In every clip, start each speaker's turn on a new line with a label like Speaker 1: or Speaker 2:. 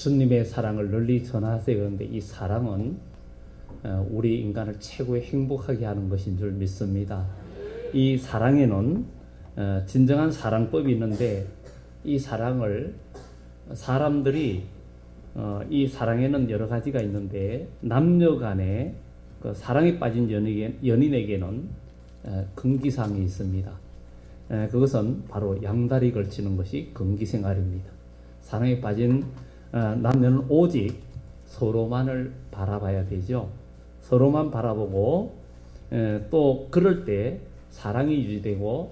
Speaker 1: 주님의 사랑을 널리 전하세요. 그런데 이 사랑은 우리 인간을 최고의 행복하게 하는 것인 줄 믿습니다. 이 사랑에는 진정한 사랑법이 있는데, 이 사랑을 사람들이 이 사랑에는 여러 가지가 있는데, 남녀 간에 그 사랑에 빠진 연인에게는 금기사항이 있습니다. 그것은 바로 양다리 걸치는 것이 금기생활입니다. 사랑에 빠진 남녀는 오직 서로만을 바라봐야 되죠. 서로만 바라보고 또 그럴 때 사랑이 유지되고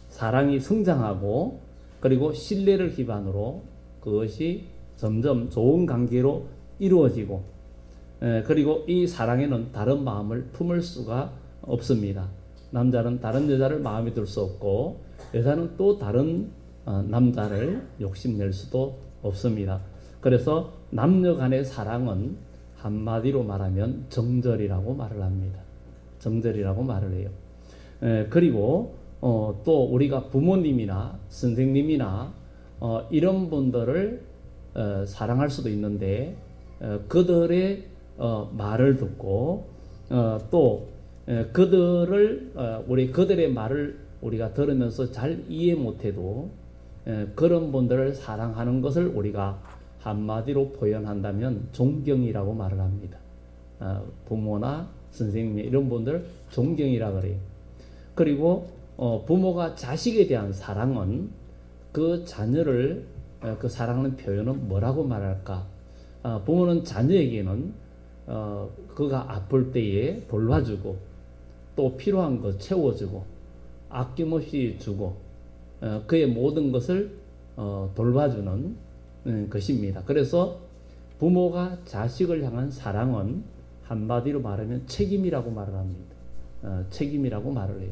Speaker 1: 사랑이 성장하고, 그리고 신뢰를 기반으로 그것이 점점 좋은 관계로 이루어지고, 그리고 이 사랑에는 다른 마음을 품을 수가 없습니다. 남자는 다른 여자를 마음에 둘 수 없고, 여자는 또 다른 남자를 욕심낼 수도 없습니다. 그래서 남녀 간의 사랑은 한마디로 말하면 정절이라고 말을 합니다. 정절이라고 말을 해요. 그리고 또 우리가 부모님이나 선생님이나 이런 분들을 사랑할 수도 있는데, 그들의 말을 듣고 또 그들의 말을 우리가 들으면서 잘 이해 못해도 그런 분들을 사랑하는 것을 우리가 한마디로 표현한다면 존경이라고 말을 합니다. 부모나 선생님 이런 분들 존경이라 그래요. 그리고 부모가 자식에 대한 사랑은 그 자녀를 그 사랑하는 표현은 뭐라고 말할까? 부모는 자녀에게는 그가 아플 때에 돌봐주고, 또 필요한 것 채워주고, 아낌없이 주고, 그의 모든 것을 돌봐주는 것입니다. 그래서 부모가 자식을 향한 사랑은 한마디로 말하면 책임이라고 말을 합니다. 책임이라고 말을 해요.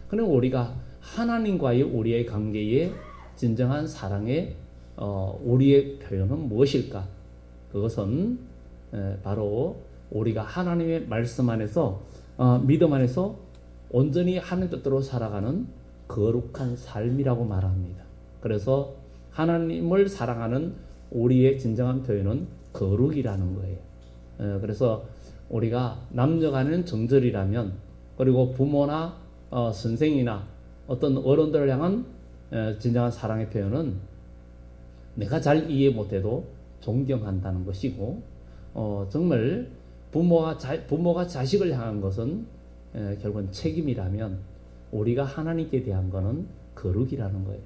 Speaker 1: 그럼 우리가 하나님과의 우리의 관계에 진정한 사랑의 우리의 표현은 무엇일까? 그것은 바로 우리가 하나님의 말씀 안에서 믿음 안에서 온전히 하나님 뜻대로 살아가는 거룩한 삶이라고 말합니다. 그래서 하나님을 사랑하는 우리의 진정한 표현은 거룩이라는 거예요. 그래서 우리가 남녀 간에는 정절이라면, 그리고 부모나 선생이나 어떤 어른들을 향한 진정한 사랑의 표현은 내가 잘 이해 못해도 존경한다는 것이고, 정말 부모가 자식을 향한 것은 결국은 책임이라면, 우리가 하나님께 대한 것은 거룩이라는 거예요.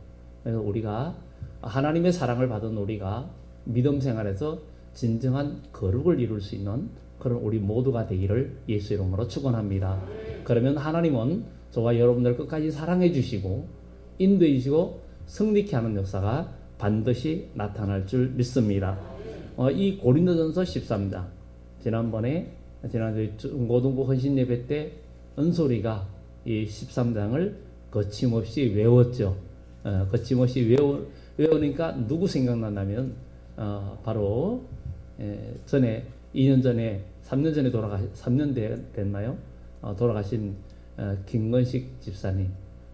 Speaker 1: 그래서 우리가 하나님의 사랑을 받은 우리가 믿음 생활에서 진정한 거룩을 이룰 수 있는 그런 우리 모두가 되기를 예수 이름으로 축원합니다. 그러면 하나님은 저와 여러분들 끝까지 사랑해 주시고 인도해 주시고 승리케 하는 역사가 반드시 나타날 줄 믿습니다. 이 고린도전서 13장, 지난주 중고등부 헌신 예배 때 은솔이가 이 13장을 거침없이 외웠죠. 거침없이 외우니까 누구 생각난다면 바로 전에 2년 전에 3년 전에 3년 됐나요? 돌아가신 김건식 집사님,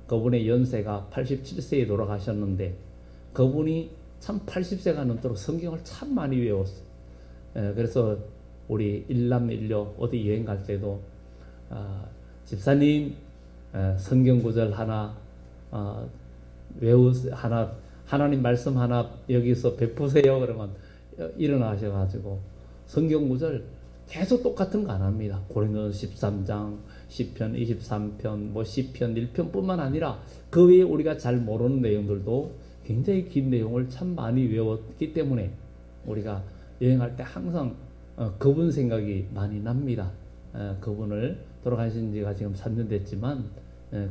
Speaker 1: 그분의 연세가 87세에 돌아가셨는데, 그분이 참 80세가 넘도록 성경을 참 많이 외웠어요. 그래서 우리 일남일녀 어디 여행 갈 때도 집사님 성경 구절 하나 하나님 말씀 하나 여기서 베푸세요. 그러면 일어나셔가지고 성경 구절 계속 똑같은 거 안 합니다. 고린도전서 13장, 시편 23편, 시편 1편뿐만 아니라 그 외에 우리가 잘 모르는 내용들도 굉장히 긴 내용을 참 많이 외웠기 때문에 우리가 여행할 때 항상 그분 생각이 많이 납니다. 그분을 돌아가신 지가 지금 3년 됐지만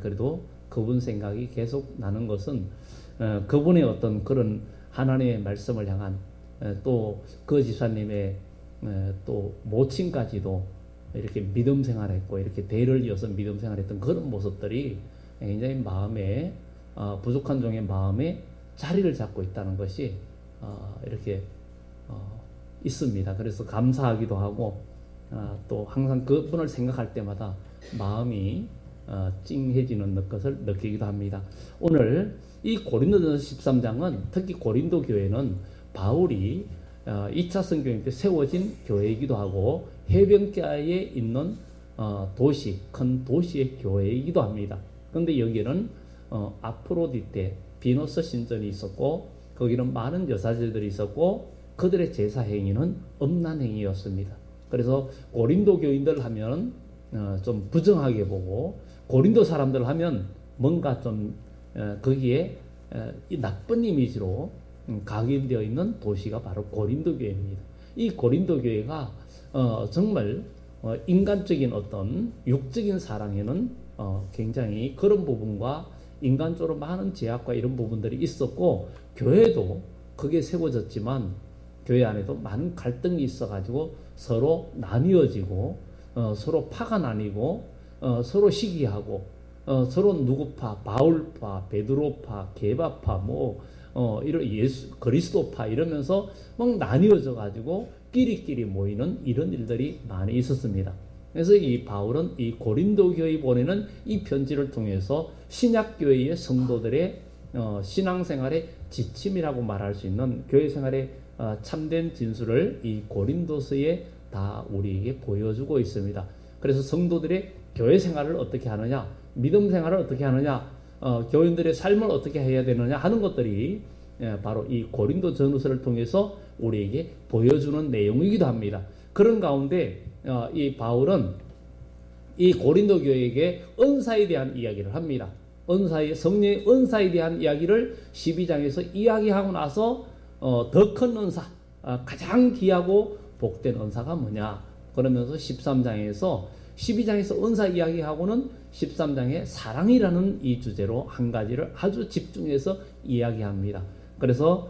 Speaker 1: 그래도 그분 생각이 계속 나는 것은 그분의 어떤 그런 하나님의 말씀을 향한 또 그 집사님의 또 모친까지도 이렇게 믿음 생활했고, 이렇게 대를 이어서 믿음 생활했던 그런 모습들이 굉장히 마음에 부족한 종의 마음에 자리를 잡고 있다는 것이 이렇게 있습니다. 그래서 감사하기도 하고 또 항상 그분을 생각할 때마다 마음이 찡해지는 것을 느끼기도 합니다. 오늘 이 고린도전서 13장은 특히 고린도 교회는 바울이 2차 성경일 때 세워진 교회이기도 하고 해변가에 있는 도시, 큰 도시의 교회이기도 합니다. 그런데 여기는 아프로디테, 비너스 신전이 있었고 거기는 많은 여사제들이 있었고 그들의 제사 행위는 음란 행위였습니다. 그래서 고린도 교인들 하면 좀 부정하게 보고 고린도 사람들 하면 뭔가 좀 거기에 이 나쁜 이미지로 각인되어 있는 도시가 바로 고린도 교회입니다. 이 고린도 교회가 정말 인간적인 어떤 육적인 사랑에는 굉장히 그런 부분과 인간적으로 많은 제약과 이런 부분들이 있었고 교회도 크게 세워졌지만 교회 안에도 많은 갈등이 있어가지고 서로 나뉘어지고 서로 파가 나뉘고 서로 시기하고 서로 누구파, 바울파, 베드로파, 게바파, 이런 그리스도파 이러면서 막 나뉘어져 가지고 끼리끼리 모이는 이런 일들이 많이 있었습니다. 그래서 이 바울은 이 고린도 교회에 보내는 이 편지를 통해서 신약 교회의 성도들의 신앙생활의 지침이라고 말할 수 있는 교회 생활의 참된 진술을 이 고린도서에 다 우리에게 보여주고 있습니다. 그래서 성도들의 교회 생활을 어떻게 하느냐, 믿음 생활을 어떻게 하느냐, 교인들의 삶을 어떻게 해야 되느냐 하는 것들이 바로 이 고린도 전후서를 통해서 우리에게 보여주는 내용이기도 합니다. 그런 가운데 이 바울은 이 고린도 교회에게 은사에 대한 이야기를 합니다. 성령의 은사에 대한 이야기를 12장에서 이야기하고 나서 더 큰 은사, 가장 귀하고 복된 은사가 뭐냐 그러면서 13장에서 12장에서 은사 이야기하고는 13장에 사랑이라는 이 주제로 한 가지를 아주 집중해서 이야기합니다. 그래서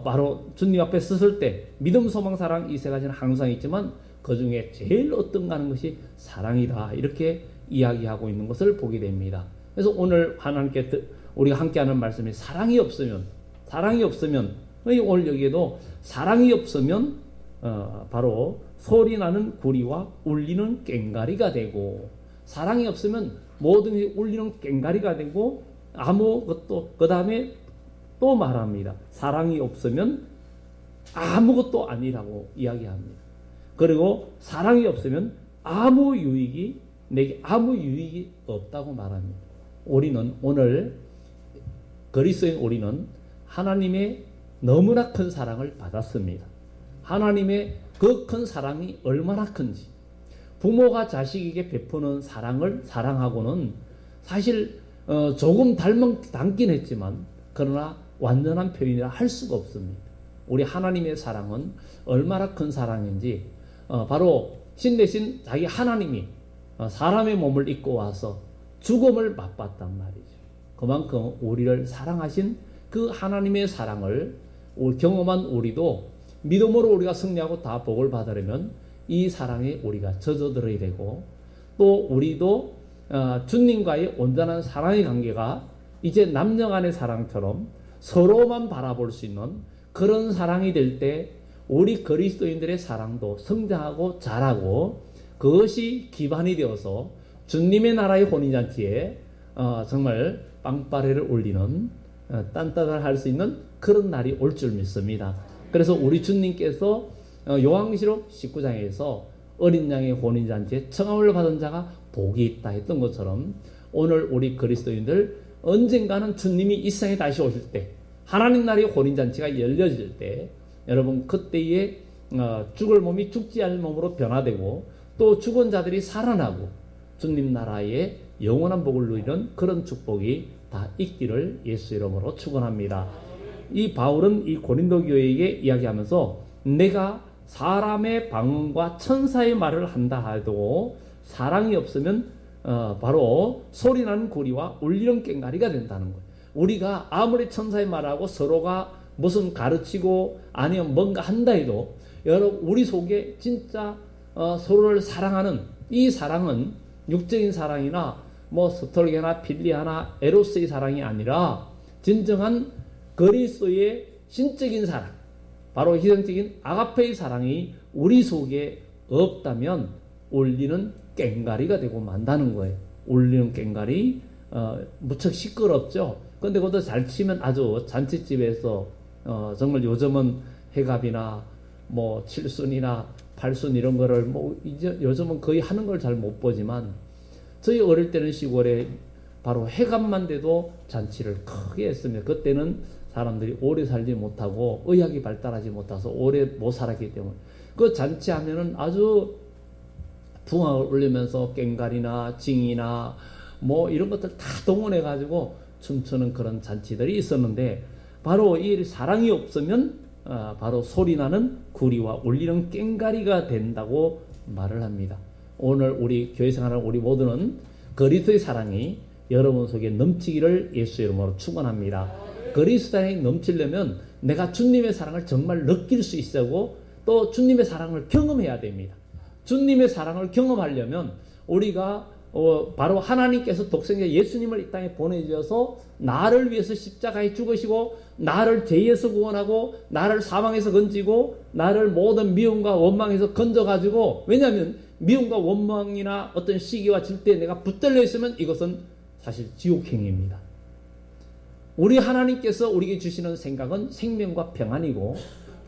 Speaker 1: 바로 주님 앞에 섰을 때 믿음, 소망, 사랑 이 세 가지는 항상 있지만 그 중에 제일 어떤가 하는 것이 사랑이다 이렇게 이야기하고 있는 것을 보게 됩니다. 그래서 오늘 하나님께 우리가 함께하는 말씀이 사랑이 없으면 오늘 여기에도 사랑이 없으면 바로 소리나는 구리와 울리는 꽹가리가 되고 사랑이 없으면 모든 것이 울리는 꽹가리가 되고 아무것도 그 다음에 또 말합니다. 사랑이 없으면 아무것도 아니라고 이야기합니다. 그리고 사랑이 없으면 내게 아무 유익이 없다고 말합니다. 우리는 오늘 그리스도인 우리는 하나님의 너무나 큰 사랑을 받았습니다. 하나님의 그 큰 사랑이 얼마나 큰지 부모가 자식에게 베푸는 사랑을 사랑하고는 사실 조금 닮긴 했지만 그러나 완전한 표현이라 할 수가 없습니다. 우리 하나님의 사랑은 얼마나 큰 사랑인지 바로 신 대신 자기 하나님이 사람의 몸을 입고 와서 죽음을 맛봤단 말이죠. 그만큼 우리를 사랑하신 그 하나님의 사랑을 경험한 우리도 믿음으로 우리가 승리하고 다 복을 받으려면 이 사랑에 우리가 젖어들어야 되고 또 우리도 주님과의 온전한 사랑의 관계가 이제 남녀 간의 사랑처럼 서로만 바라볼 수 있는 그런 사랑이 될 때 우리 그리스도인들의 사랑도 성장하고 자라고 그것이 기반이 되어서 주님의 나라의 혼인잔치에 정말 빵빠레를 울리는 딴따를 할 수 있는 그런 날이 올 줄 믿습니다. 그래서 우리 주님께서 요한계시록 19장에서 어린 양의 혼인잔치에 청함을 받은 자가 복이 있다 했던 것처럼 오늘 우리 그리스도인들 언젠가는 주님이 이 세상에 다시 오실 때 하나님 나라의 혼인잔치가 열려질 때 여러분 그때에 죽을 몸이 죽지 않을 몸으로 변화되고 또 죽은 자들이 살아나고 주님 나라의 영원한 복을 누리는 그런 축복이 다 있기를 예수 이름으로 축원합니다. 이 바울은 이 고린도 교회에게 이야기하면서 내가 사람의 방언과 천사의 말을 한다 해도 사랑이 없으면 바로 소리나는 구리와 울리는 꽹가리가 된다는 거예요. 우리가 아무리 천사의 말하고 서로가 무슨 가르치고 아니면 뭔가 한다 해도 여러분 우리 속에 진짜 서로를 사랑하는 이 사랑은 육적인 사랑이나 스톨게나 필리아나 에로스의 사랑이 아니라 진정한 그리스도의 신적인 사랑, 바로 희생적인 아가페의 사랑이 우리 속에 없다면 울리는 꽹가리가 되고 만다는 거예요. 울리는 꽹가리 무척 시끄럽죠. 그런데 그것도 잘 치면 아주 잔치집에서 정말 요즘은 해갑이나 뭐 칠순이나 팔순 이런 거를 뭐 이제 요즘은 거의 하는 걸 잘 못 보지만 저희 어릴 때는 시골에 바로 해감만 돼도 잔치를 크게 했습니다. 그때는 사람들이 오래 살지 못하고 의학이 발달하지 못해서 오래 못 살았기 때문에 그 잔치하면은 아주 붕악을 울리면서 꽹과리나 징이나 뭐 이런 것들 다 동원해 가지고 춤추는 그런 잔치들이 있었는데 바로 이 사랑이 없으면 바로 소리나는 구리와 울리는 꽹과리가 된다고 말을 합니다. 오늘 우리 교회 생활하는 우리 모두는 그리스도의 사랑이 여러분 속에 넘치기를 예수 이름으로 축원합니다. 그리스도의 사랑이 넘치려면 내가 주님의 사랑을 정말 느낄 수 있고 또 주님의 사랑을 경험해야 됩니다. 주님의 사랑을 경험하려면 우리가 바로 하나님께서 독생자 예수님을 이 땅에 보내주셔서 나를 위해서 십자가에 죽으시고 나를 죄에서 구원하고 나를 사망에서 건지고 나를 모든 미움과 원망에서 건져가지고, 왜냐하면 미움과 원망이나 어떤 시기와 질투에 내가 붙들려 있으면 이것은 사실 지옥행위입니다. 우리 하나님께서 우리에게 주시는 생각은 생명과 평안이고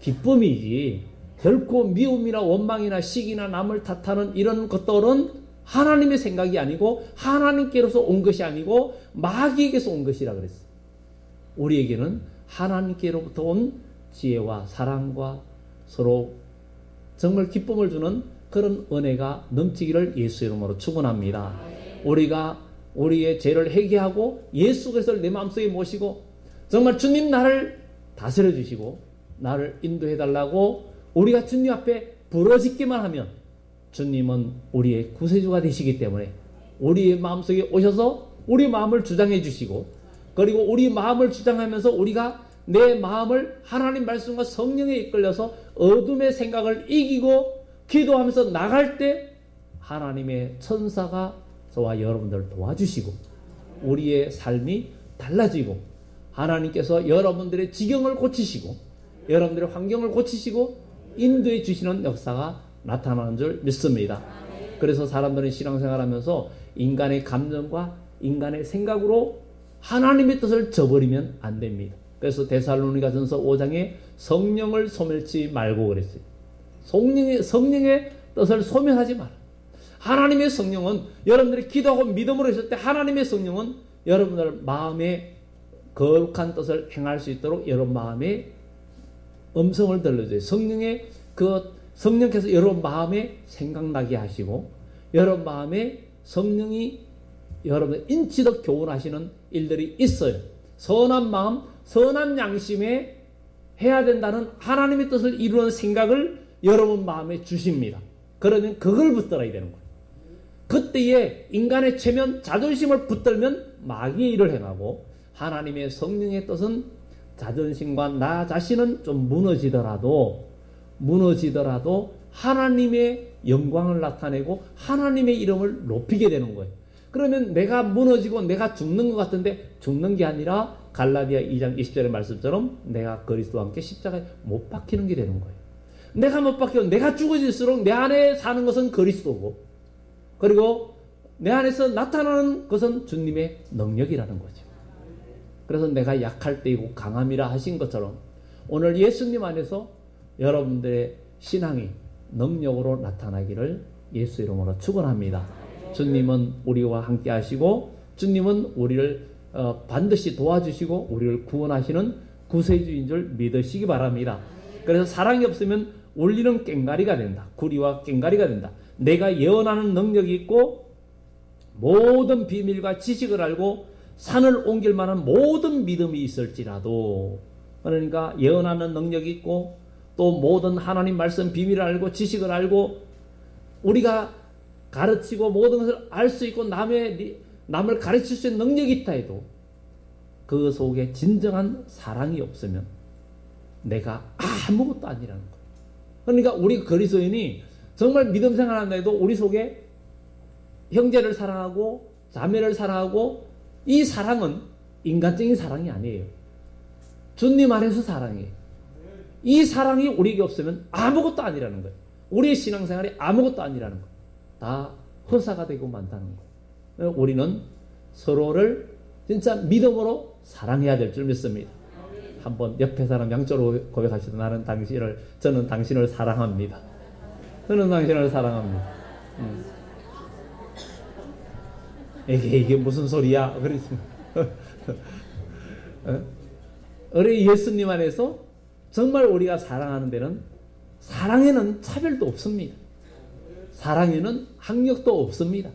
Speaker 1: 기쁨이지 결코 미움이나 원망이나 시기나 남을 탓하는 이런 것들은 하나님의 생각이 아니고 하나님께로서 온 것이 아니고 마귀에게서 온 것이라 그랬어요. 우리에게는 하나님께로부터 온 지혜와 사랑과 서로 정말 기쁨을 주는 그런 은혜가 넘치기를 예수 이름으로 축원합니다. 우리가 우리의 죄를 회개하고 예수 그리스도를 내 마음속에 모시고 정말 주님 나를 다스려 주시고 나를 인도해 달라고 우리가 주님 앞에 부러지기만 하면 주님은 우리의 구세주가 되시기 때문에 우리의 마음속에 오셔서 우리 마음을 주장해 주시고, 그리고 우리 마음을 주장하면서 우리가 내 마음을 하나님 말씀과 성령에 이끌려서 어둠의 생각을 이기고 기도하면서 나갈 때 하나님의 천사가 저와 여러분들을 도와주시고 우리의 삶이 달라지고 하나님께서 여러분들의 지경을 고치시고 여러분들의 환경을 고치시고 인도해 주시는 역사가 나타나는 줄 믿습니다. 그래서 사람들은 신앙생활하면서 인간의 감정과 인간의 생각으로 하나님의 뜻을 저버리면 안 됩니다. 그래서 데살로니가전서 5장에 성령을 소멸치 말고 그랬어요. 성령의 뜻을 소멸하지 마라. 하나님의 성령은 여러분들이 기도하고 믿음으로 했을 때 하나님의 성령은 여러분들 마음에 거룩한 뜻을 행할 수 있도록 여러분 마음에 음성을 들려줘요. 성령께서 여러분 마음에 생각나게 하시고 여러분 마음에 성령이 여러분 인치도 교훈하시는 일들이 있어요. 선한 마음, 선한 양심에 해야 된다는 하나님의 뜻을 이루는 생각을 여러분 마음에 주십니다. 그러면 그걸 붙들어야 되는 거예요. 그때에 인간의 체면, 자존심을 붙들면 마귀의 일을 행하고 하나님의 성령의 뜻은 자존심과 나 자신은 좀 무너지더라도 하나님의 영광을 나타내고 하나님의 이름을 높이게 되는 거예요. 그러면 내가 무너지고 내가 죽는 것 같은데 죽는 게 아니라 갈라디아 2장 20절의 말씀처럼 내가 그리스도와 함께 십자가에 못 박히는 게 되는 거예요. 내가 못 박히고 내가 죽어질수록 내 안에 사는 것은 그리스도고 그리고 내 안에서 나타나는 것은 주님의 능력이라는 거죠. 그래서 내가 약할 때이고 강함이라 하신 것처럼 오늘 예수님 안에서 여러분들의 신앙이 능력으로 나타나기를 예수 이름으로 축원합니다. 주님은 우리와 함께 하시고 주님은 우리를 반드시 도와주시고 우리를 구원하시는 구세주인 줄 믿으시기 바랍니다. 그래서 사랑이 없으면 울리는 꽹과리가 된다. 구리와 꽹과리가 된다. 내가 예언하는 능력이 있고 모든 비밀과 지식을 알고 산을 옮길 만한 모든 믿음이 있을지라도, 그러니까 예언하는 능력이 있고 또 모든 하나님 말씀 비밀을 알고 지식을 알고 우리가 가르치고 모든 것을 알 수 있고 남을 가르칠 수 있는 능력이 있다 해도 그 속에 진정한 사랑이 없으면 내가 아무것도 아니라는 거예요. 그러니까 우리 그리스도인이 정말 믿음 생활한다 해도 우리 속에 형제를 사랑하고 자매를 사랑하고 이 사랑은 인간적인 사랑이 아니에요. 주님 안에서 사랑이에요. 이 사랑이 우리에게 없으면 아무것도 아니라는 거예요. 우리의 신앙생활이 아무것도 아니라는 거예요. 다 허사가 되고 만다는 거예요. 우리는 서로를 진짜 믿음으로 사랑해야 될 줄 믿습니다. 한번 옆에 사람 양쪽으로 고백하시도 저는 당신을 사랑합니다. 저는 당신을 사랑합니다. 이게 무슨 소리야? 그랬습니다. 우리 예수님 안에서 정말 우리가 사랑하는 데는 사랑에는 차별도 없습니다. 사랑에는 학력도 없습니다.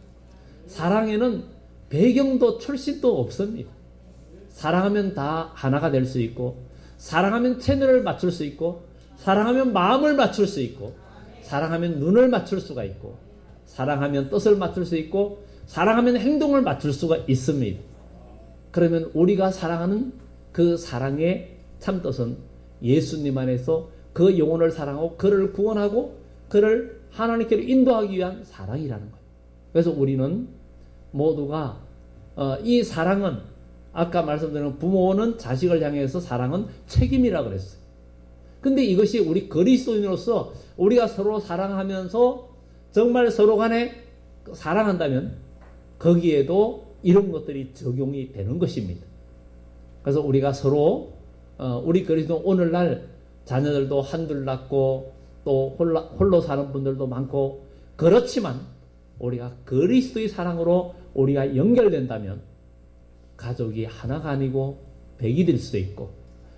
Speaker 1: 사랑에는 배경도 출신도 없습니다. 사랑하면 다 하나가 될 수 있고, 사랑하면 채널을 맞출 수 있고, 사랑하면 마음을 맞출 수 있고, 사랑하면 눈을 맞출 수가 있고, 사랑하면 뜻을 맞출 수 있고, 사랑하면 행동을 맞출 수가 있습니다. 그러면 우리가 사랑하는 그 사랑의 참뜻은 예수님 안에서 그 영혼을 사랑하고 그를 구원하고 그를 하나님께로 인도하기 위한 사랑이라는 거예요. 그래서 우리는 모두가 이 사랑은 아까 말씀드린 부모는 자식을 향해서 사랑은 책임이라 그랬어요. 근데 이것이 우리 그리스도인으로서 우리가 서로 사랑하면서 정말 서로 간에 사랑한다면 거기에도 이런 것들이 적용이 되는 것입니다. 그래서 우리가 서로 우리 그리스도 오늘날 자녀들도 한둘 낳고 또 홀로 사는 분들도 많고 그렇지만 우리가 그리스도의 사랑으로 우리가 연결된다면 가족이 하나가 아니고 백이 될 수도 있고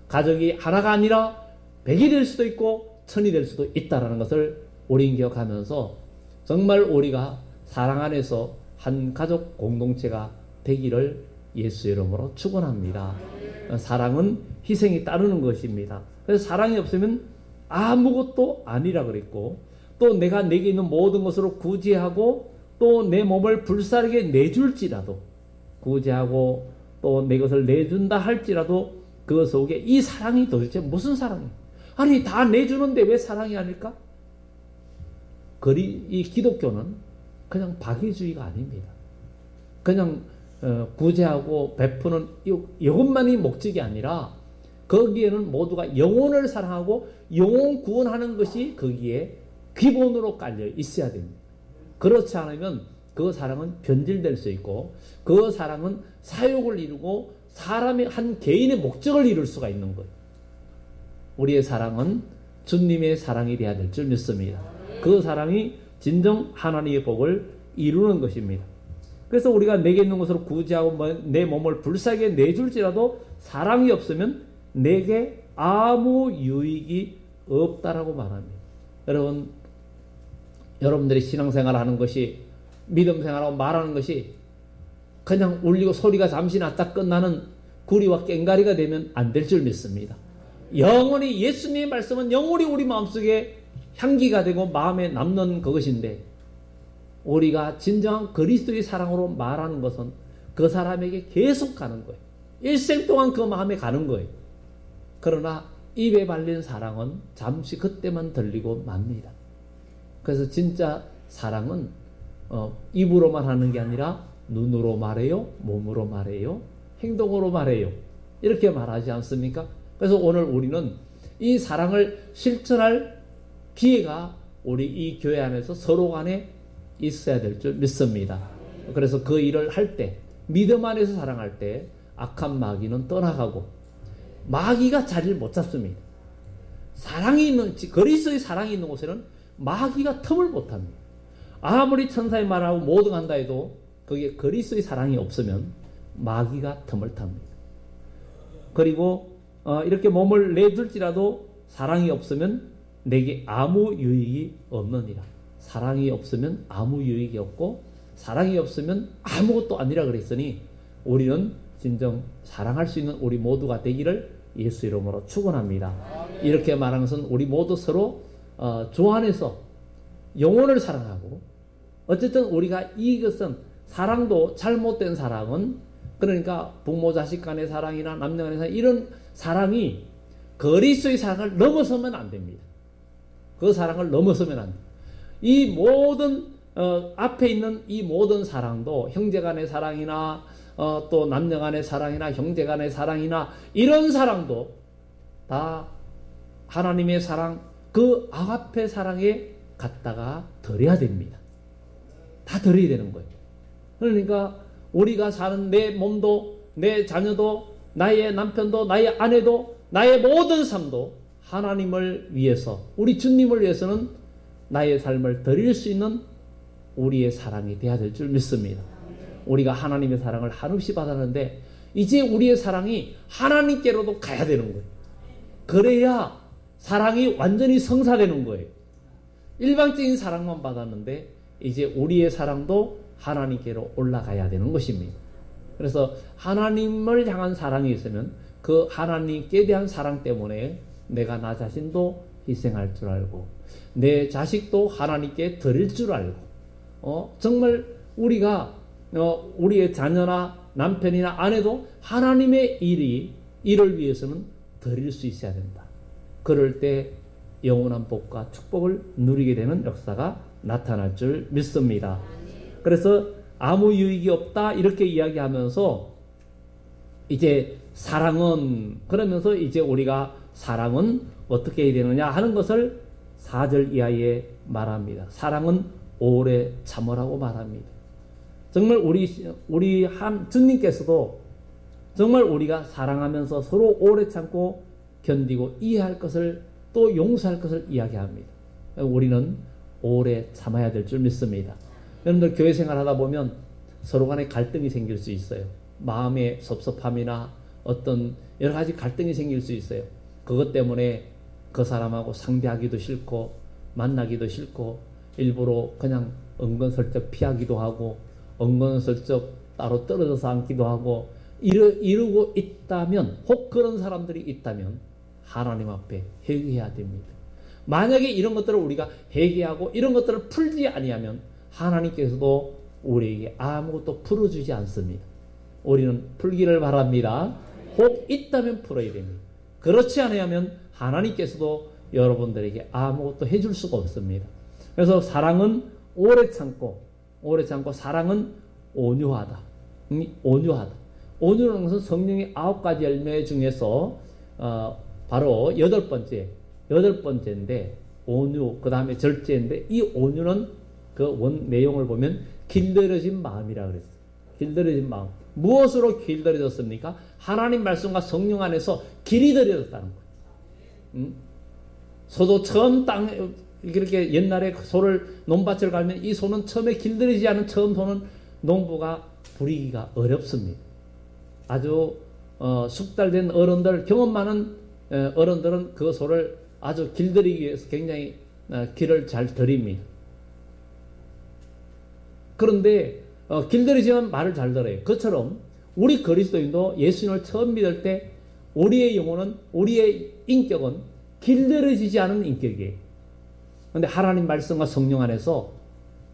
Speaker 1: 가족이 하나가 아니라 백이 될 수도 있고 천이 될 수도 있다는 것을 우리는 기억하면서 정말 우리가 사랑 안에서 한 가족 공동체가 되기를 예수 이름으로 축원합니다. 사랑은 희생이 따르는 것입니다. 그래서 사랑이 없으면 아무것도 아니라 그랬고 또 내가 내게 있는 모든 것으로 구제하고 또 내 몸을 불사르게 내줄지라도 구제하고 또 내 것을 내준다 할지라도 그 속에 이 사랑이 도대체 무슨 사랑이에요? 아니 다 내주는데 왜 사랑이 아닐까? 이 기독교는 그냥 박애주의가 아닙니다. 그냥 구제하고 베푸는 이것만이 목적이 아니라 거기에는 모두가 영혼을 사랑하고 영혼 구원하는 것이 거기에 기본으로 깔려 있어야 됩니다. 그렇지 않으면 그 사랑은 변질될 수 있고 그 사랑은 사욕을 이루고 사람의 한 개인의 목적을 이룰 수가 있는 거예요. 우리의 사랑은 주님의 사랑이 되어야 될 줄 믿습니다. 그 사랑이 진정 하나님의 복을 이루는 것입니다. 그래서 우리가 내게 있는 것으로 구제하고 내 몸을 불쌍하게 내줄지라도 사랑이 없으면 내게 아무 유익이 없다라고 말합니다. 여러분들이 신앙생활을 하는 것이 믿음 생활하고 말하는 것이 그냥 울리고 소리가 잠시 났다 끝나는 구리와 꽹가리가 되면 안 될 줄 믿습니다. 영원히 예수님의 말씀은 영원히 우리 마음속에 향기가 되고 마음에 남는 그것인데 우리가 진정한 그리스도의 사랑으로 말하는 것은 그 사람에게 계속 가는 거예요. 일생 동안 그 마음에 가는 거예요. 그러나 입에 발린 사랑은 잠시 그때만 들리고 맙니다. 그래서 진짜 사랑은 입으로만 하는 게 아니라 눈으로 말해요, 몸으로 말해요, 행동으로 말해요. 이렇게 말하지 않습니까? 그래서 오늘 우리는 이 사랑을 실천할 기회가 우리 이 교회 안에서 서로 간에 있어야 될 줄 믿습니다. 그래서 그 일을 할 때, 믿음 안에서 사랑할 때 악한 마귀는 떠나가고 마귀가 자리를 못 잡습니다. 사랑이 있는, 그리스도의 사랑이 있는 곳에는 마귀가 틈을 못 합니다. 아무리 천사의 말하고 모든 한다 해도 거기에 그리스도의 사랑이 없으면 마귀가 틈을 탑니다. 그리고 이렇게 몸을 내줄지라도 사랑이 없으면 내게 아무 유익이 없느니라. 사랑이 없으면 아무 유익이 없고 사랑이 없으면 아무것도 아니라 그랬으니 우리는 진정 사랑할 수 있는 우리 모두가 되기를 예수 이름으로 축원합니다. 이렇게 말하는 것은 우리 모두 서로 주 안에서 영혼을 사랑하고 어쨌든 우리가 이것은 사랑도 잘못된 사랑은 그러니까 부모 자식 간의 사랑이나 남녀 간의 사랑 이런 사랑이 그리스도의 사랑을 넘어서면 안 됩니다. 그 사랑을 넘어서면 안 됩니다. 이 모든 앞에 있는 이 모든 사랑도 형제 간의 사랑이나 또 남녀 간의 사랑이나 형제 간의 사랑이나 이런 사랑도 다 하나님의 사랑 그 아가페 사랑에 갖다가 드려야 됩니다. 다 드려야 되는 거예요. 그러니까 우리가 사는 내 몸도 내 자녀도 나의 남편도 나의 아내도 나의 모든 삶도 하나님을 위해서, 우리 주님을 위해서는 나의 삶을 드릴 수 있는 우리의 사랑이 되어야 될 줄 믿습니다. 우리가 하나님의 사랑을 한없이 받았는데 이제 우리의 사랑이 하나님께로도 가야 되는 거예요. 그래야 사랑이 완전히 성사되는 거예요. 일방적인 사랑만 받았는데 이제 우리의 사랑도 하나님께로 올라가야 되는 것입니다. 그래서 하나님을 향한 사랑이 있으면 그 하나님께 대한 사랑 때문에 내가 나 자신도 희생할 줄 알고 내 자식도 하나님께 드릴 줄 알고 정말 우리가 우리의 자녀나 남편이나 아내도 하나님의 일을 위해서는 드릴 수 있어야 된다. 그럴 때 영원한 복과 축복을 누리게 되는 역사가 나타날 줄 믿습니다. 그래서 아무 유익이 없다 이렇게 이야기하면서 이제 사랑은, 그러면서 이제 우리가 사랑은 어떻게 해야 되느냐 하는 것을 4절 이하에 말합니다. 사랑은 오래 참으라고 말합니다. 정말 우리 주님께서도 정말 우리가 사랑하면서 서로 오래 참고 견디고 이해할 것을 또 용서할 것을 이야기합니다. 우리는 오래 참아야 될 줄 믿습니다. 여러분들 교회 생활하다 보면 서로 간에 갈등이 생길 수 있어요. 마음의 섭섭함이나 어떤 여러 가지 갈등이 생길 수 있어요. 그것 때문에 그 사람하고 상대하기도 싫고 만나기도 싫고 일부러 그냥 은근슬쩍 피하기도 하고 은근슬쩍 따로 떨어져서 앉기도 하고 이러고 있다면, 혹 그런 사람들이 있다면 하나님 앞에 회개해야 됩니다. 만약에 이런 것들을 우리가 회개하고 이런 것들을 풀지 아니하면 하나님께서도 우리에게 아무것도 풀어주지 않습니다. 우리는 풀기를 바랍니다. 혹 있다면 풀어야 됩니다. 그렇지 않으면 하나님께서도 여러분들에게 아무것도 해줄 수가 없습니다. 그래서 사랑은 오래 참고 사랑은 온유하다. 온유하다. 온유라는 것은 성령의 9가지 열매 중에서 바로 여덟 번째인데 온유, 그 다음에 절제인데 이 온유는 그 원 내용을 보면 길들여진 마음이라 그랬어요. 길들여진 마음. 무엇으로 길들여졌습니까? 하나님 말씀과 성령 안에서 길이 들여졌다는 거예요. 소도 처음 땅에 이렇게 옛날에 소를 논밭을 갈면 이 소는 처음에 길들이지 않은 처음 소는 농부가 부리기가 어렵습니다. 아주 숙달된 어른들, 경험 많은 어른들은 그 소를 아주 길들이기 위해서 굉장히 길을 잘 들입니다. 그런데 길들이지만 말을 잘 들어요. 그처럼 우리 그리스도인도 예수님을 처음 믿을 때 우리의 영혼은, 우리의 인격은 길들여지지 않은 인격이에요. 그런데 하나님 말씀과 성령 안에서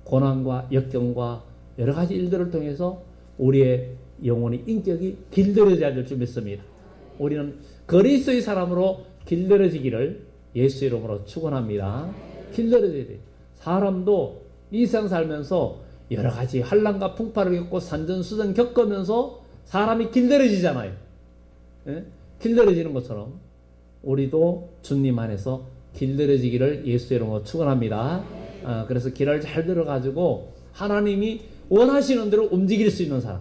Speaker 1: 고난과 역경과 여러 가지 일들을 통해서 우리의 영혼의 인격이 길들여져야 될 줄 믿습니다. 우리는 그리스도의 사람으로 길들여지기를 예수 이름으로 축원합니다. 길들여져야 돼요. 사람도 이 세상 살면서 여러 가지 환난과 풍파를 겪고 산전수전 겪으면서 사람이 길들여지잖아요. 예? 길들여지는 것처럼 우리도 주님 안에서 길들여지기를 예수 이름으로 축원합니다. 그래서 길을 잘 들어가지고 하나님이 원하시는 대로 움직일 수 있는 사람,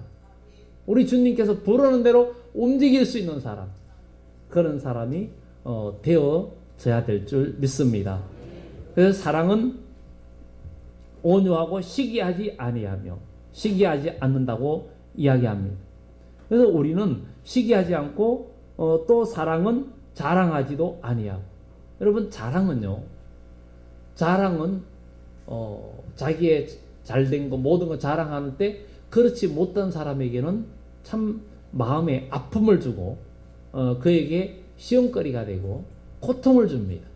Speaker 1: 우리 주님께서 부르는 대로 움직일 수 있는 사람, 그런 사람이 되어져야 될 줄 믿습니다. 그래서 사랑은 온유하고 시기하지 아니하며, 시기하지 않는다고 이야기합니다. 그래서 우리는 시기하지 않고 또 사랑은 자랑하지도 아니하고. 여러분, 자랑은 자기의 잘된 거 모든 거 자랑하는 때 그렇지 못한 사람에게는 참 마음에 아픔을 주고 그에게 시험거리가 되고 고통을 줍니다.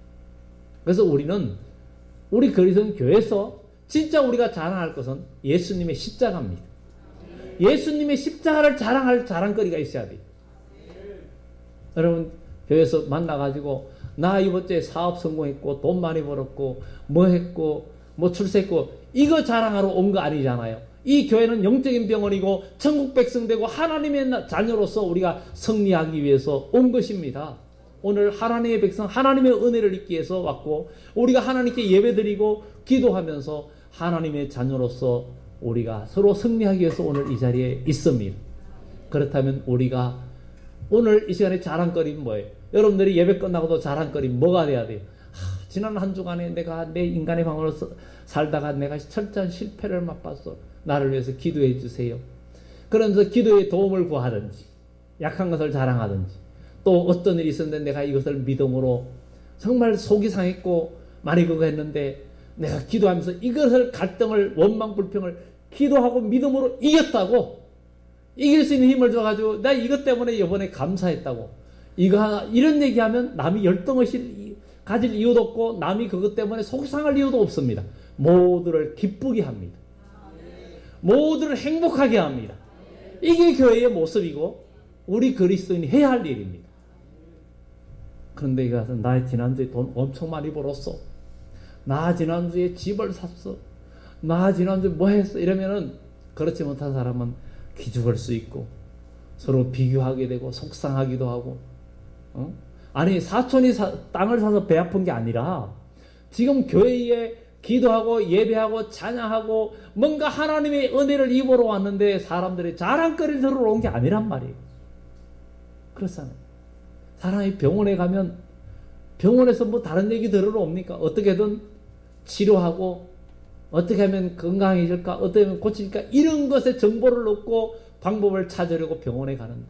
Speaker 1: 그래서 우리 그리스도인 교회에서 진짜 우리가 자랑할 것은 예수님의 십자가입니다. 예수님의 십자가를 자랑할 자랑거리가 있어야 돼요. 여러분, 교회에서 만나가지고 나 이번 주에 사업 성공했고 돈 많이 벌었고 뭐 했고 뭐 출세했고 이거 자랑하러 온 거 아니잖아요. 이 교회는 영적인 병원이고 천국 백성 되고 하나님의 자녀로서 우리가 승리하기 위해서 온 것입니다. 오늘 하나님의 백성, 하나님의 은혜를 입기 위해서 왔고 우리가 하나님께 예배드리고 기도하면서 하나님의 자녀로서 우리가 서로 승리하기 위해서 오늘 이 자리에 있습니다. 그렇다면 우리가 오늘 이 시간에 자랑거리는 뭐예요? 여러분들이 예배 끝나고도 자랑거리 뭐가 돼야 돼요? 지난 한 주간에 내가 내 인간의 방으로 살다가 내가 철저한 실패를 맛봤어. 나를 위해서 기도해 주세요. 그러면서 기도에 도움을 구하든지 약한 것을 자랑하든지 또 어떤 일이 있었는데 내가 이것을 믿음으로 정말 속이 상했고 많이 그거 했는데 내가 기도하면서 이것을 갈등을 원망 불평을 기도하고 믿음으로 이겼다고 이길 수 있는 힘을 줘가지고 나 이것 때문에 이번에 감사했다고 이런 얘기하면 남이 열등의식 가질 이유도 없고 남이 그것 때문에 속상할 이유도 없습니다. 모두를 기쁘게 합니다. 모두를 행복하게 합니다. 이게 교회의 모습이고 우리 그리스도인이 해야 할 일입니다. 그런데 이것은 나 지난주에 돈 엄청 많이 벌었어. 나 지난주에 집을 샀어. 나 지난주에 뭐 했어. 이러면은 그렇지 못한 사람은 기죽을 수 있고 서로 비교하게 되고 속상하기도 하고 아니 사촌이 땅을 사서 배 아픈 게 아니라 지금 교회에 기도하고 예배하고 찬양하고 뭔가 하나님의 은혜를 입으러 왔는데 사람들이 자랑거리를 들으러 온 게 아니란 말이에요. 그렇잖아요. 사람이 병원에 가면 병원에서 뭐 다른 얘기 들으러 옵니까? 어떻게든 치료하고 어떻게 하면 건강해질까? 어떻게 하면 고칠까? 이런 것에 정보를 얻고 방법을 찾으려고 병원에 가는데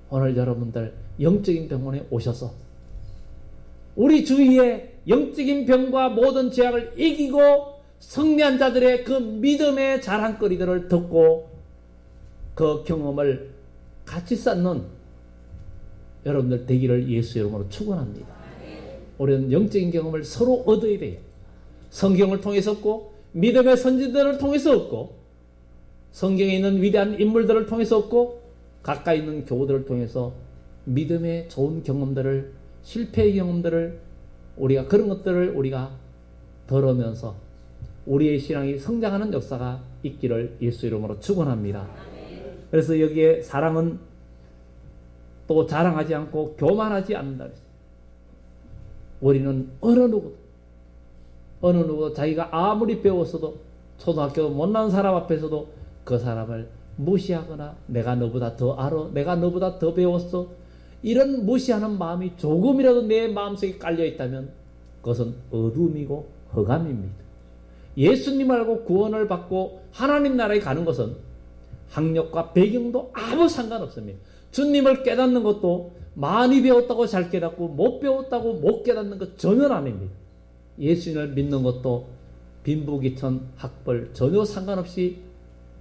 Speaker 1: 오늘 여러분들 영적인 병원에 오셔서 우리 주위에 영적인 병과 모든 죄악을 이기고 승리한 자들의 그 믿음의 자랑거리들을 듣고 그 경험을 같이 쌓는 여러분들 되기를 예수 이름으로 축원합니다. 우리는 영적인 경험을 서로 얻어야 돼요. 성경을 통해서 얻고 믿음의 선지자들을 통해서 얻고 성경에 있는 위대한 인물들을 통해서 얻고 가까이 있는 교우들을 통해서 믿음의 좋은 경험들을 실패의 경험들을 우리가 그런 것들을 우리가 들으면서 우리의 신앙이 성장하는 역사가 있기를 예수 이름으로 축원합니다. 그래서 여기에 사랑은 또 자랑하지 않고 교만하지 않는다. 우리는 어느 누구도 자기가 아무리 배웠어도 초등학교 못난 사람 앞에서도 그 사람을 무시하거나 내가 너보다 더 알아, 내가 너보다 더 배웠어, 이런 무시하는 마음이 조금이라도 내 마음속에 깔려 있다면 그것은 어둠이고 흑암입니다. 예수님 알고 구원을 받고 하나님 나라에 가는 것은 학력과 배경도 아무 상관없습니다. 주님을 깨닫는 것도 많이 배웠다고 잘 깨닫고 못 배웠다고 못 깨닫는 것 전혀 아닙니다. 예수님을 믿는 것도 빈부귀천 학벌 전혀 상관없이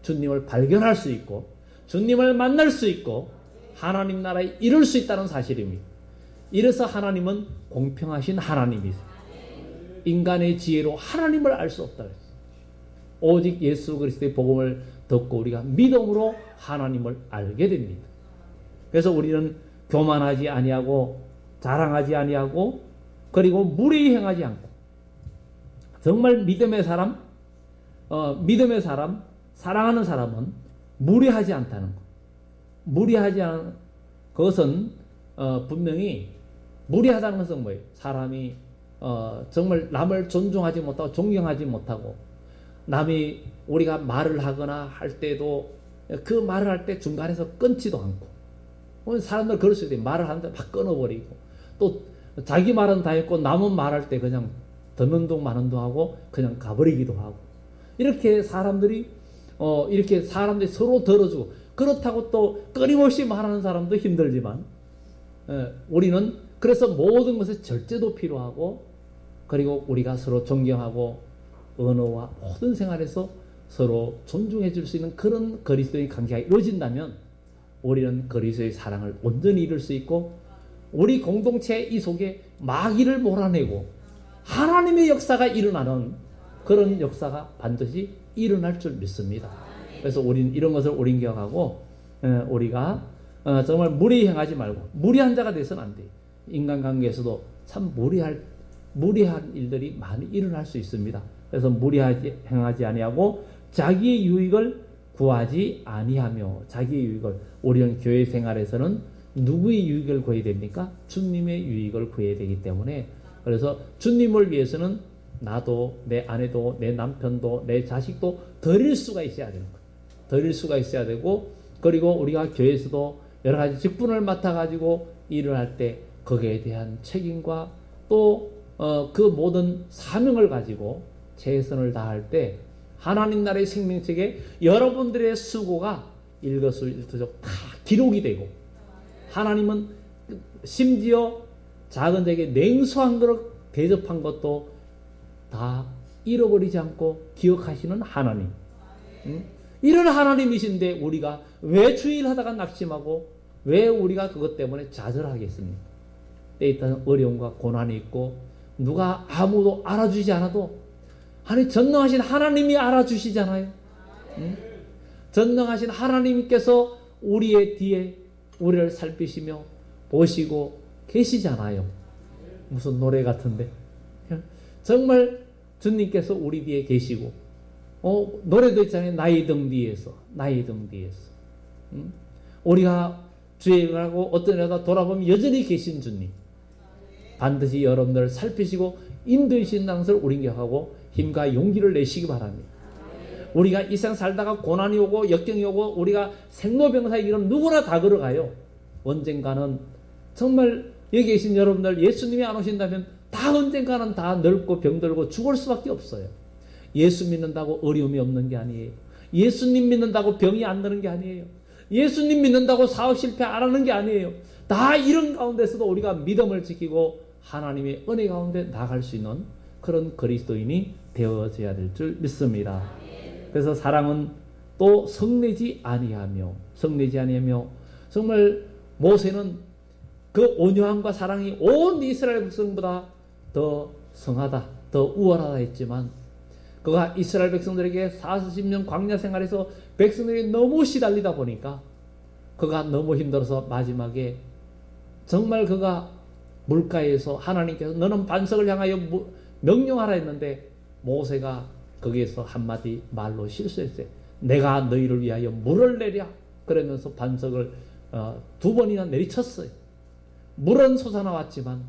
Speaker 1: 주님을 발견할 수 있고 주님을 만날 수 있고 하나님 나라에 이룰 수 있다는 사실입니다. 이래서 하나님은 공평하신 하나님이세요. 인간의 지혜로 하나님을 알 수 없다. 오직 예수 그리스도의 복음을 듣고 우리가 믿음으로 하나님을 알게 됩니다. 그래서 우리는 교만하지 아니하고 자랑하지 아니하고 그리고 무례히 행하지 않고 정말 믿음의 사람 사랑하는 사람은 무례하지 않다는 것. 무례하지 않은 그것은 분명히 무례하다는 것은 뭐예요? 사람이 정말 남을 존중하지 못하고 존경하지 못하고 남이 우리가 말을 하거나 할 때도 그 말을 할 때 중간에서 끊지도 않고 오늘 사람들 그럴 수 있어요. 말을 하는데 막 끊어버리고 또 자기 말은 다 했고 남은 말할 때 그냥 듣는 둥 마는 둥 하고 그냥 가버리기도 하고 이렇게 사람들이 서로 들어주고 그렇다고 또 끊임없이 말하는 사람도 힘들지만 우리는 그래서 모든 것에 절제도 필요하고 그리고 우리가 서로 존경하고 언어와 모든 생활에서 서로 존중해 줄 수 있는 그런 그리스도의 관계가 이루어진다면 우리는 그리스도의 사랑을 온전히 이룰 수 있고 우리 공동체 이 속에 마귀를 몰아내고 하나님의 역사가 일어나는 그런 역사가 반드시 일어날 줄 믿습니다. 그래서 우리는 이런 것을 우린 기억하고 우리가 정말 무례히 행하지 말고 무례한 자가 돼서는 안 돼요. 인간관계에서도 참 무례한 일들이 많이 일어날 수 있습니다. 그래서 무례하지 행하지 아니하고 자기의 유익을 구하지 아니하며 자기의 유익을 우리는 교회 생활에서는 누구의 유익을 구해야 됩니까? 주님의 유익을 구해야 되기 때문에 그래서 주님을 위해서는 나도 내 아내도 내 남편도 내 자식도 드릴 수가 있어야 되는 거예요. 드릴 수가 있어야 되고 그리고 우리가 교회에서도 여러 가지 직분을 맡아가지고 일을 할 때 거기에 대한 책임과 또 그 모든 사명을 가지고 최선을 다할 때 하나님 나라의 생명책에 여러분들의 수고가 일거수일투족 다 기록이 되고, 하나님은 심지어 작은 자에게 냉수한 그릇 대접한 것도 다 잃어버리지 않고 기억하시는 하나님. 이런 하나님이신데 우리가 왜 주일 하다가 낙심하고 왜 우리가 그것 때문에 좌절하겠습니까? 때에 따른 어려움과 고난이 있고 누가 아무도 알아주지 않아도 아니 전능하신 하나님이 알아주시잖아요. 전능하신 하나님께서 우리의 뒤에 우리를 살피시며 보시고 계시잖아요. 무슨 노래 같은데 정말 주님께서 우리 뒤에 계시고, 노래도 있잖아요. 나의 등 뒤에서, 나의 등 뒤에서. 우리가 주에 가고 어떤 일하다 돌아보면 여전히 계신 주님. 반드시 여러분들을 살피시고 인도하신다는 것을 우리 기억하고 힘과 용기를 내시기 바랍니다. 우리가 이 세상 살다가 고난이 오고 역경이 오고 우리가 생로병사의 길은 누구나 다 걸어가요. 언젠가는 정말 여기 계신 여러분들 예수님이 안 오신다면 다 언젠가는 다 늙고 병들고 죽을 수밖에 없어요. 예수 믿는다고 어려움이 없는 게 아니에요. 예수님 믿는다고 병이 안 드는 게 아니에요. 예수님 믿는다고 사업 실패 안 하는 게 아니에요. 다 이런 가운데서도 우리가 믿음을 지키고 하나님의 은혜 가운데 나갈 수 있는 그런 그리스도인이 되어져야 될 줄 믿습니다. 그래서 사랑은 또 성내지 아니하며 정말 모세는 그 온유함과 사랑이 온 이스라엘 백성보다 더 성하다, 더 우월하다 했지만 그가 이스라엘 백성들에게 40년 광야 생활에서 백성들이 너무 시달리다 보니까 그가 너무 힘들어서 마지막에 정말 그가 물가에서 하나님께서 너는 반석을 향하여 명령하라 했는데 모세가 거기에서 한마디 말로 실수했어요. 내가 너희를 위하여 물을 내랴. 그러면서 반석을 2번이나 내리쳤어요. 물은 솟아나왔지만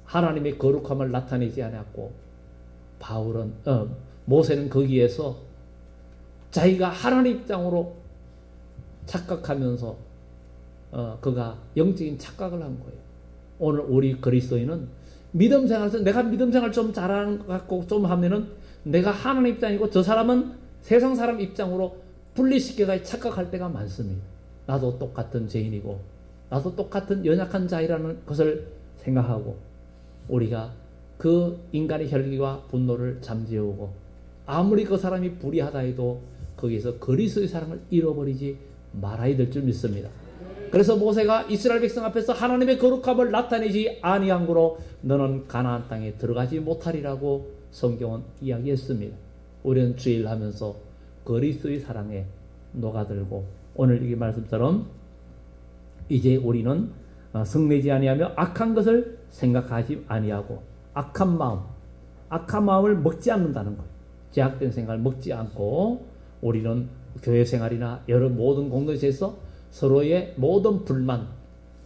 Speaker 1: 하나님의 거룩함을 나타내지 않았고 모세는 거기에서 자기가 하나님 입장으로 착각하면서 그가 영적인 착각을 한 거예요. 오늘 우리 그리스도인은 믿음 생활에서 내가 믿음 생활 좀 잘하는 것 같고 좀 하면은 내가 하나님 입장이고 저 사람은 세상 사람 입장으로 분리시켜서 착각할 때가 많습니다. 나도 똑같은 죄인이고 나도 똑같은 연약한 자이라는 것을 생각하고 우리가 그 인간의 혈기와 분노를 잠재우고 아무리 그 사람이 불의하다 해도 거기서 그리스도의 사랑을 잃어버리지 말아야 될 줄 믿습니다. 그래서 모세가 이스라엘 백성 앞에서 하나님의 거룩함을 나타내지 아니한 거로 너는 가나안 땅에 들어가지 못하리라고 성경은 이야기했습니다. 우리는 주일 하면서 그리스도의 사랑에 녹아들고 오늘 이 말씀처럼 이제 우리는 성내지 아니하며 악한 것을 생각하지 아니하고 악한 마음을 먹지 않는다는 거예요. 제약된 생각을 먹지 않고 우리는 교회 생활이나 여러 모든 공동체에서 서로의 모든 불만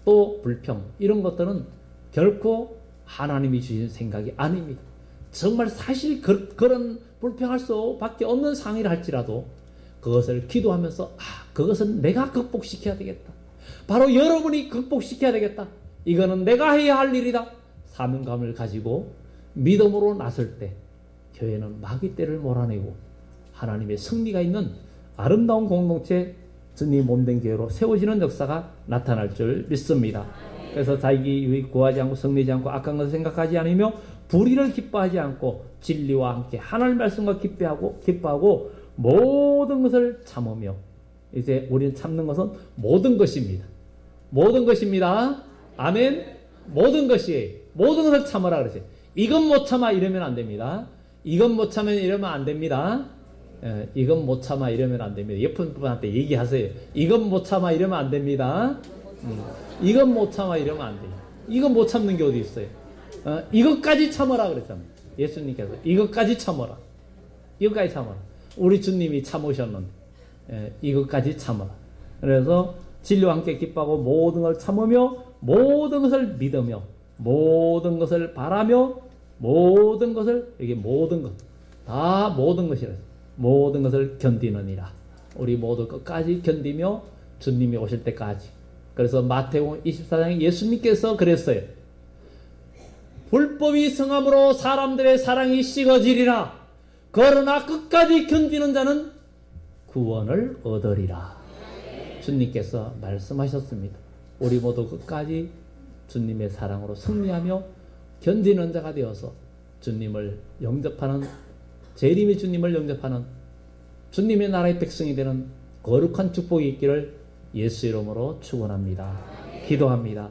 Speaker 1: 또 불평 이런 것들은 결코 하나님이 주신 생각이 아닙니다. 정말 사실 그런 불평할 수밖에 없는 상황이라 할지라도 그것을 기도하면서 그것은 내가 극복시켜야 되겠다. 바로 여러분이 극복시켜야 되겠다. 이거는 내가 해야 할 일이다. 사명감을 가지고 믿음으로 나설 때 교회는 마귀 떼를 몰아내고 하나님의 승리가 있는 아름다운 공동체 주님 몸된 교회로 세워지는 역사가 나타날 줄 믿습니다. 그래서 자기 유익 구하지 않고 성내지 않고 악한 것을 생각하지 않으며 불의를 기뻐하지 않고 진리와 함께 하나님 말씀과 기뻐하고 모든 것을 참으며 이제 우리는 참는 것은 모든 것입니다. 모든 것입니다. 아멘. 모든 것이에요. 모든 것을 참으라 그러지. 이건 못 참아 이러면 안 됩니다. 이건 못 참아 이러면 안 됩니다. 이건 못 참아 이러면 안 됩니다. 옆에 분한테 얘기하세요. 이건 못 참아 이러면 안 됩니다. 이건 못 참아 이러면 안 돼요. 이건 못 참는 게 어디 있어요. 이것까지 참으라 그랬잖아요. 예수님께서 이것까지 참으라. 이것까지 참으라. 우리 주님이 참으셨는데 이것까지 참으라. 그래서 진리와 함께 기뻐하고 모든 걸 참으며 모든 것을 믿으며 모든 것을 바라며 모든 것을 이게 모든 것 다 모든 것이라 모든 것을 견디느니라. 우리 모두 끝까지 견디며 주님이 오실 때까지 그래서 마태복음 24장에 예수님께서 그랬어요. 불법이 성함으로 사람들의 사랑이 식어지리라. 그러나 끝까지 견디는 자는 구원을 얻으리라. 주님께서 말씀하셨습니다. 우리 모두 끝까지 주님의 사랑으로 승리하며 견디는 자가 되어서 주님을 영접하는, 재림의 주님을 영접하는 주님의 나라의 백성이 되는 거룩한 축복이 있기를 예수 이름으로 축원합니다. 기도합니다.